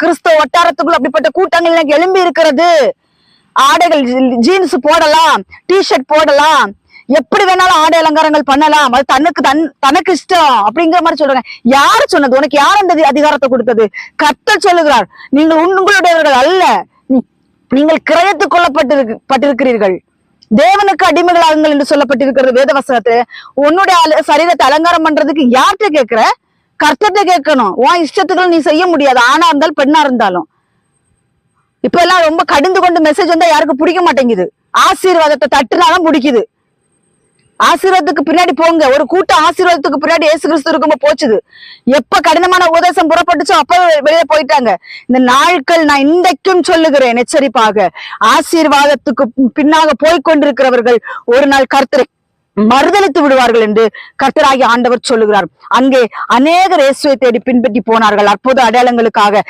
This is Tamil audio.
கிறிஸ்தவ வட்டாரத்துக்குள்ள அப்படிப்பட்ட கூட்டங்கள் எனக்கு எழும்பி இருக்கிறது. ஆடைகள் ஜீன்ஸ் போடலாம், டிஷர்ட் போடலாம், எப்படி வேணாலும் ஆடை அலங்காரங்கள் பண்ணலாம், அது தனக்கு இஷ்டம் அப்படிங்கிற மாதிரி சொல்றாங்க. யாரு சொன்னது? உனக்கு யார் அந்த அதிகாரத்தை கொடுத்தது? கர்த்தர் சொல்லுகிறார், நீங்கள் உங்களுடையவர்கள் அல்ல, நீங்கள் கிரயத்துக் கொள்ளப்பட்டிருக்கிறீர்கள், தேவனுக்கு அடிமைகளாகுங்கள் என்று சொல்லப்பட்டிருக்கிறது வேதவசனத்தை. உன்னுடைய சரீரத்தை அலங்காரம் பண்றதுக்கு யார்கிட்ட கேட்கிற? கர்த்தர்கிட்ட கேட்கணும். உன் இஷ்டத்துக்கு நீ செய்ய முடியாது, ஆணா இருந்தாலும் பெண்ணா இருந்தாலும். இப்ப எல்லாம் ரொம்ப கடிந்து கொண்டு மெசேஜ் வந்தா யாருக்கு பிடிக்க மாட்டேங்குது. ஆசீர்வாதத்தை தட்டுனாலும் பிடிக்குது. ஆசீர்வாதத்துக்கு பின்னாடி போங்க. ஒரு கூட்டம் ஆசீர்வாதத்துக்கு பின்னாடி இயேசு கிறிஸ்து இருக்கும்போது போச்சுது. எப்ப கடினமான உபதேசம் புறப்பட்டுச்சோ அப்ப வெளியே போயிட்டாங்க. இந்த நாட்கள் நான் இன்றைக்கும் சொல்லுகிறேன் எச்சரிப்பாக, ஆசீர்வாதத்துக்கு பின்னாக போய்கொண்டிருக்கிறவர்கள் ஒரு நாள் கர்த்தரை மறுதளித்து விடுவார்கள் என்று கர்த்தராகிய ஆண்டவர் சொல்லுகிறார். அங்கே அநேகர் இயேசுவை தேடி பின்பற்றி போனார்கள் அற்புத அடையாளங்களுக்காக.